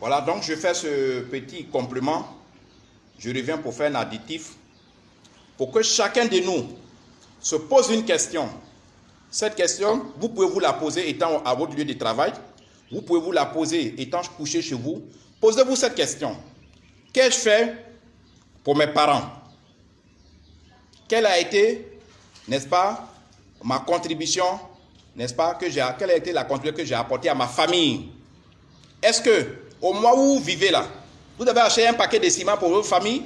Voilà, donc je fais ce petit complément. Je reviens pour faire un additif. Pour que chacun de nous se pose une question. Cette question, vous pouvez vous la poser étant à votre lieu de travail. Vous pouvez vous la poser étant couché chez vous. Posez-vous cette question. Qu'ai-je fait pour mes parents? Quelle a été, n'est-ce pas, ma contribution, n'est-ce pas, quelle a été la contribution que j'ai apportée à ma famille? Est-ce que, au mois où vous vivez là, vous avez acheté un paquet de ciment pour votre famille?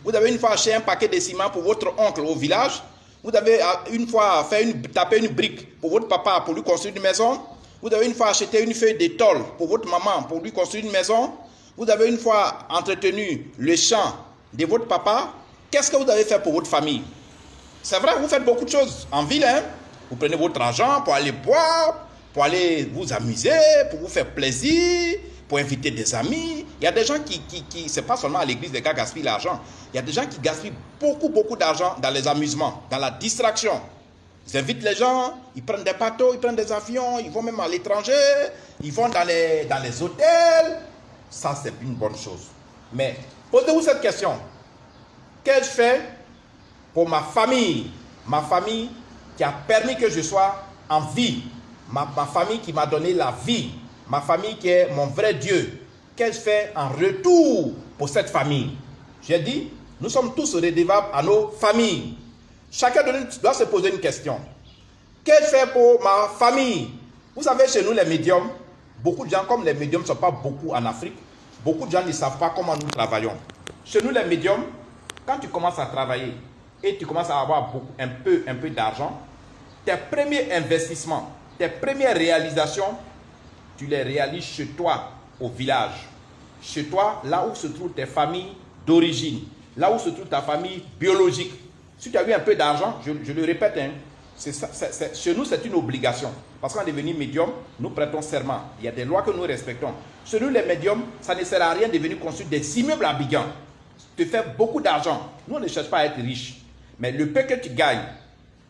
Vous avez une fois acheté un paquet de ciment pour votre oncle au village? Vous avez une fois tapé une brique pour votre papa pour lui construire une maison? Vous avez une fois acheté une feuille de tôle pour votre maman pour lui construire une maison? Vous avez une fois entretenu le champ de votre papa? Qu'est-ce que vous avez fait pour votre famille? C'est vrai, vous faites beaucoup de choses en ville. Hein? Vous prenez votre argent pour aller boire, pour aller vous amuser, pour vous faire plaisir, pour inviter des amis. Il y a des gens qui c'est pas seulement à l'église les gars gaspillent l'argent. Il y a des gens qui gaspillent beaucoup d'argent dans les amusements, dans la distraction. Ils invitent les gens, ils prennent des bateaux, ils prennent des avions, ils vont même à l'étranger, ils vont dans les hôtels. Ça, c'est une bonne chose. Mais posez-vous cette question. Qu'ai-je fait pour ma famille qui a permis que je sois en vie, ma famille qui m'a donné la vie, ma famille qui est mon vrai Dieu? Qu'ai-je fait en retour pour cette famille? J'ai dit, nous sommes tous redevables à nos familles. Chacun de nous doit se poser une question. Qu'ai-je fait pour ma famille? Vous savez, chez nous les médiums, beaucoup de gens, comme les médiums ne sont pas beaucoup en Afrique, beaucoup de gens ne savent pas comment nous travaillons. Chez nous les médiums, quand tu commences à travailler et tu commences à avoir un peu d'argent, tes premiers investissements, tes premières réalisations, tu les réalises chez toi, au village. Chez toi, là où se trouvent tes familles d'origine, là où se trouve ta famille biologique. Si tu as eu un peu d'argent, je le répète, hein, chez nous c'est une obligation. Parce qu'en devenir médium, nous prêtons serment. Il y a des lois que nous respectons. Chez nous les médiums, ça ne sert à rien de venir construire des immeubles à Abidjan. Tu fais beaucoup d'argent. Nous on ne cherche pas à être riches. Mais le peu que tu gagnes,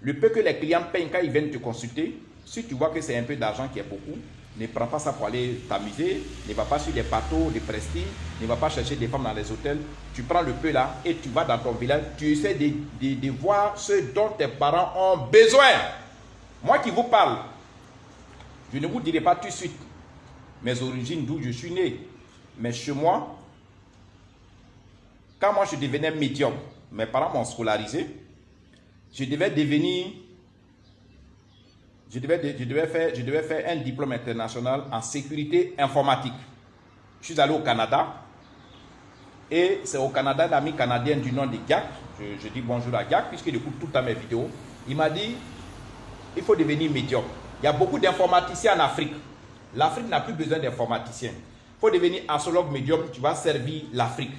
le peu que les clients payent quand ils viennent te consulter, si tu vois que c'est un peu d'argent qui est beaucoup, ne prends pas ça pour aller t'amuser, ne va pas sur des bateaux de prestige, ne va pas chercher des femmes dans les hôtels. Tu prends le peu là et tu vas dans ton village, tu essaies de voir ce dont tes parents ont besoin. Moi qui vous parle, je ne vous dirai pas tout de suite mes origines, d'où je suis né. Mais chez moi, quand moi je devenais médium, mes parents m'ont scolarisé, je devais faire un diplôme international en sécurité informatique. Je suis allé au Canada et c'est au Canada un ami canadien du nom de Gak. Je dis bonjour à Gak puisqu'il écoute tout le temps mes vidéos. Il m'a dit, il faut devenir médium. Il y a beaucoup d'informaticiens en Afrique. L'Afrique n'a plus besoin d'informaticiens. Il faut devenir astrologue médium, tu vas servir l'Afrique.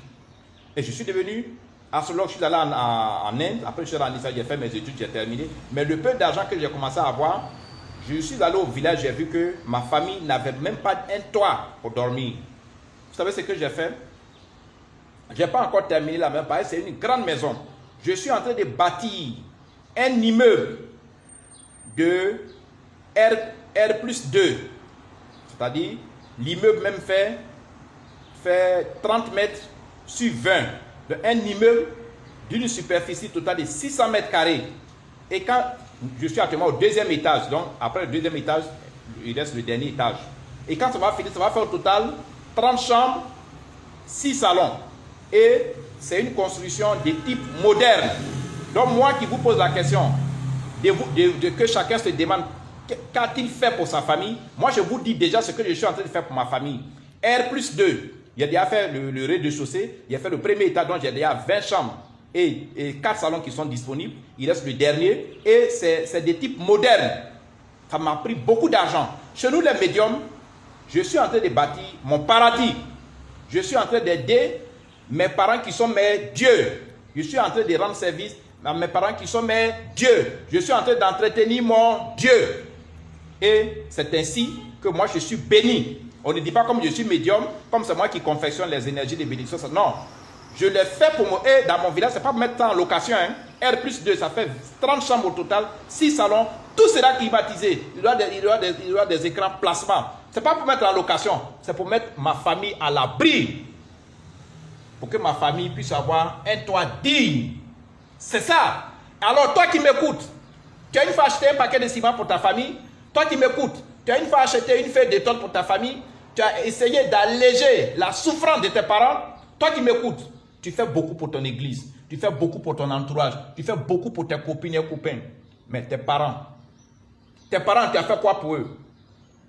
Et je suis devenu astrologue, je suis allé en Inde, après je suis allé en Israël, j'ai fait mes études, j'ai terminé. Mais le peu d'argent que j'ai commencé à avoir, je suis allé au village, j'ai vu que ma famille n'avait même pas un toit pour dormir. Vous savez ce que j'ai fait? Je n'ai pas encore terminé la même pareil, c'est une grande maison. Je suis en train de bâtir un immeuble de R+2. C'est-à-dire, l'immeuble même fait 30 mètres sur 20. Un immeuble d'une superficie totale de 600 mètres carrés. Et quand je suis actuellement au deuxième étage, donc après le deuxième étage, il reste le dernier étage. Et quand ça va finir, ça va faire au total 30 chambres, 6 salons. Et c'est une construction de type moderne. Donc moi qui vous pose la question, que chacun se demande qu'a-t-il fait pour sa famille, moi je vous dis déjà ce que je suis en train de faire pour ma famille. R+2. Il a déjà fait le rez-de-chaussée, il a fait le premier étage, donc j'ai déjà 20 chambres et 4 salons qui sont disponibles. Il reste le dernier et c'est des types modernes. Ça m'a pris beaucoup d'argent. Chez nous les médiums, je suis en train de bâtir mon paradis. Je suis en train d'aider mes parents qui sont mes dieux. Je suis en train de rendre service à mes parents qui sont mes dieux. Je suis en train d'entretenir mon Dieu. Et c'est ainsi que moi je suis béni. On ne dit pas comme je suis médium, comme c'est moi qui confectionne les énergies de bénédiction. Non, je l'ai fait pour moi. Et dans mon village, ce n'est pas mettre ça en location. Hein. R+2, ça fait 30 chambres au total, 6 salons. Tout sera climatisé. Il y aura des écrans plasma. Ce n'est pas pour mettre en location, c'est pour mettre ma famille à l'abri. Pour que ma famille puisse avoir un toit digne. C'est ça. Alors toi qui m'écoutes, tu as une fois acheté un paquet de ciment pour ta famille. Toi qui m'écoutes, tu as une fois acheté une feuille de tôle pour ta famille. Tu as essayé d'alléger la souffrance de tes parents. Toi qui m'écoutes, tu fais beaucoup pour ton église. Tu fais beaucoup pour ton entourage. Tu fais beaucoup pour tes copines et copains. Mais tes parents, tu as fait quoi pour eux?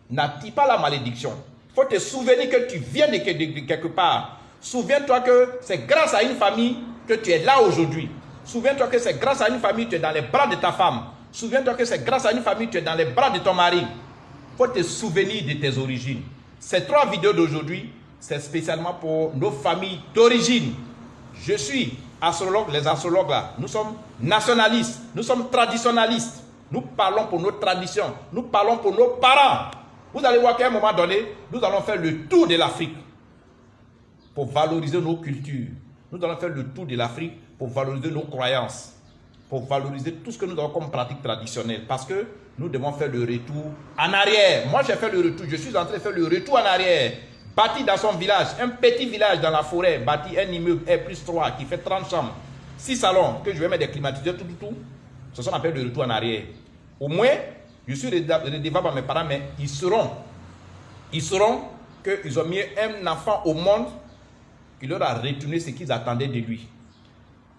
N'attire pas la malédiction. Il faut te souvenir que tu viens de quelque part. Souviens-toi que c'est grâce à une famille que tu es là aujourd'hui. Souviens-toi que c'est grâce à une famille que tu es dans les bras de ta femme. Souviens-toi que c'est grâce à une famille que tu es dans les bras de ton mari. Il faut te souvenir de tes origines. Ces 3 vidéos d'aujourd'hui, c'est spécialement pour nos familles d'origine. Je suis astrologue, les astrologues là, nous sommes nationalistes, nous sommes traditionnalistes. Nous parlons pour nos traditions, nous parlons pour nos parents. Vous allez voir qu'à un moment donné, nous allons faire le tour de l'Afrique pour valoriser nos cultures. Nous allons faire le tour de l'Afrique pour valoriser nos croyances, pour valoriser tout ce que nous avons comme pratique traditionnelle. Parce que nous devons faire le retour en arrière. Moi, j'ai fait le retour. Je suis en train de faire le retour en arrière. Bâti dans son village, un petit village dans la forêt, bâti un immeuble R+3 qui fait 30 chambres, 6 salons, que je vais mettre des climatiseurs, tout. C'est ce qu'on appelle le retour en arrière. Au moins, je suis redevable à mes parents, mais ils sauront qu'ils ont mis un enfant au monde qui leur a retourné ce qu'ils attendaient de lui.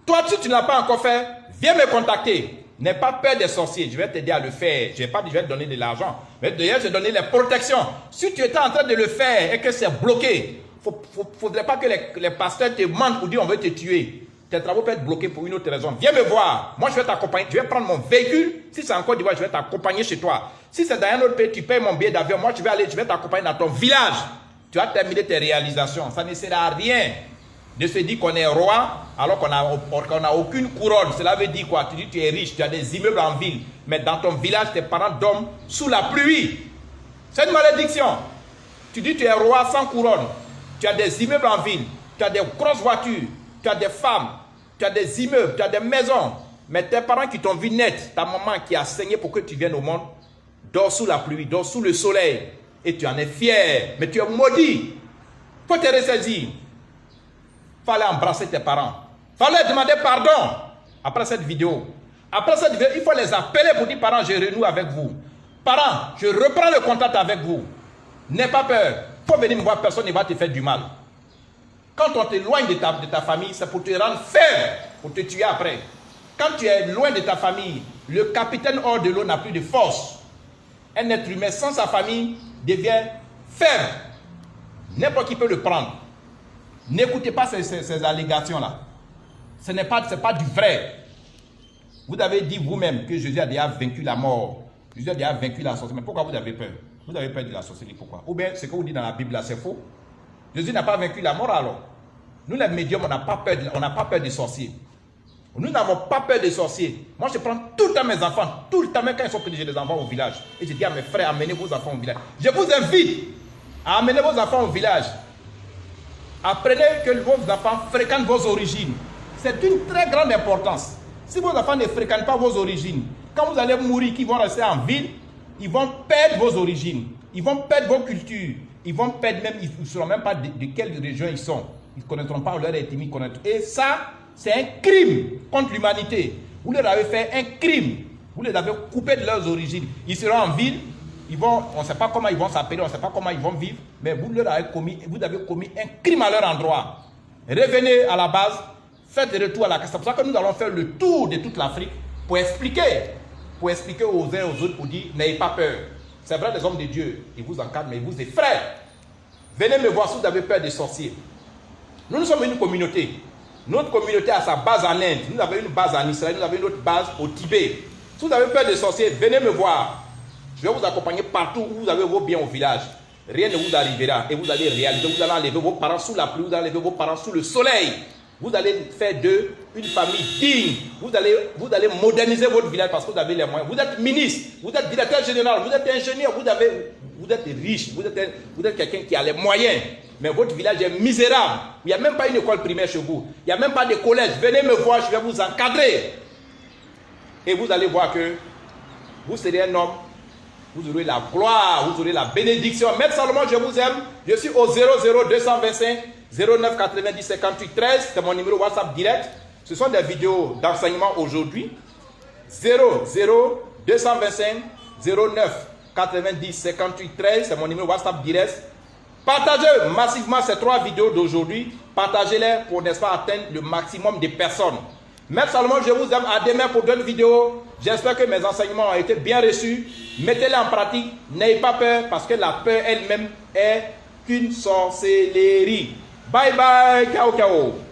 Toi, si tu ne l'as pas encore fait, viens me contacter. N'aie pas peur des sorciers, je vais t'aider à le faire. Je vais te donner de l'argent. Mais d'ailleurs, je vais te donner les protections. Si tu étais en train de le faire et que c'est bloqué, il ne faudrait pas que les pasteurs te mentent pour dire on veut te tuer. Tes travaux peuvent être bloqués pour une autre raison. Viens me voir. Moi, je vais t'accompagner. Je vais prendre mon véhicule. Si c'est en Côte d'Ivoire, je vais t'accompagner chez toi. Si c'est dans un autre pays, tu payes mon billet d'avion. Moi, je vais t'accompagner dans ton village. Tu vas terminer tes réalisations. Ça ne sert à rien de se dire qu'on est roi alors qu'on n'a aucune couronne. Cela veut dire quoi? Tu dis que tu es riche, tu as des immeubles en ville, mais dans ton village, tes parents dorment sous la pluie. C'est une malédiction. Tu dis que tu es roi sans couronne, tu as des immeubles en ville, tu as des grosses voitures, tu as des femmes, tu as des immeubles, tu as des maisons, mais tes parents qui t'ont vu naître, ta maman qui a saigné pour que tu viennes au monde, dort sous la pluie, dort sous le soleil, et tu en es fier, mais tu es maudit. Faut te ressaisir. Fallait embrasser tes parents. Fallait demander pardon après cette vidéo. Après cette vidéo, il faut les appeler pour dire parents, je renoue avec vous. Parents, je reprends le contact avec vous. N'aie pas peur. Il faut venir me voir, personne ne va te faire du mal. Quand on t'éloigne de ta famille, c'est pour te rendre faible, pour te tuer après. Quand tu es loin de ta famille, le capitaine hors de l'eau n'a plus de force. Un être humain sans sa famille devient faible. N'importe qui peut le prendre. N'écoutez pas ces allégations-là. Ce n'est pas du vrai. Vous avez dit vous-même que Jésus a déjà vaincu la mort. Jésus a déjà vaincu la sorcellerie. Mais pourquoi vous avez peur? Vous avez peur de la sorcellerie, pourquoi? Ou bien ce que vous dites dans la Bible là, c'est faux. Jésus n'a pas vaincu la mort alors. Nous les médiums, on n'a pas peur des sorciers. Nous n'avons pas peur des sorciers. Moi, je prends tout le temps mes enfants, tout le temps, même quand ils sont petits, j'ai des enfants au village. Et je dis à mes frères, amenez vos enfants au village. Je vous invite à amener vos enfants au village. Apprenez que vos enfants fréquentent vos origines. C'est d'une très grande importance. Si vos enfants ne fréquentent pas vos origines, quand vous allez mourir, qu'ils vont rester en ville, ils vont perdre vos origines. Ils vont perdre vos cultures. Ils vont perdre même, ils ne sauront même pas de quelle région ils sont. Ils ne connaîtront pas leur ethnie. Et ça, c'est un crime contre l'humanité. Vous leur avez fait un crime. Vous les avez coupés de leurs origines. Ils seront en ville. On ne sait pas comment ils vont s'appeler, on ne sait pas comment ils vont vivre, mais vous avez commis un crime à leur endroit. Revenez à la base, faites le retour à la case. C'est pour ça que nous allons faire le tour de toute l'Afrique pour expliquer aux uns et aux autres, pour dire, n'ayez pas peur. C'est vrai, les hommes de Dieu, ils vous encadrent, mais ils vous effraient. Venez me voir si vous avez peur des sorciers. Nous sommes une communauté. Notre communauté a sa base en Inde. Nous avons une base en Israël, nous avons une autre base au Tibet. Si vous avez peur des sorciers, venez me voir. Je vais vous accompagner partout où vous avez vos biens au village. Rien ne vous arrivera et vous allez réaliser. Vous allez enlever vos parents sous la pluie, vous allez enlever vos parents sous le soleil. Vous allez faire d'eux une famille digne. Vous allez moderniser votre village parce que vous avez les moyens. Vous êtes ministre, vous êtes directeur général, vous êtes ingénieur, vous êtes riche, vous êtes quelqu'un qui a les moyens. Mais votre village est misérable. Il n'y a même pas une école primaire chez vous. Il n'y a même pas de collège. Venez me voir, je vais vous encadrer. Et vous allez voir que vous serez un homme vous aurez la gloire, vous aurez la bénédiction. Maître Salomon, je vous aime. Je suis au 00 225 09 90 58 13. C'est mon numéro WhatsApp direct. Ce sont des vidéos d'enseignement aujourd'hui. 00 225 09 90 58 13. C'est mon numéro WhatsApp direct. Partagez massivement ces 3 vidéos d'aujourd'hui. Partagez-les pour, n'est-ce pas, atteindre le maximum de personnes. Maître Salomon, je vous aime. À demain pour d'autres vidéos. J'espère que mes enseignements ont été bien reçus. Mettez-les en pratique. N'ayez pas peur parce que la peur elle-même est qu'une sorcellerie. Bye bye. Ciao, ciao.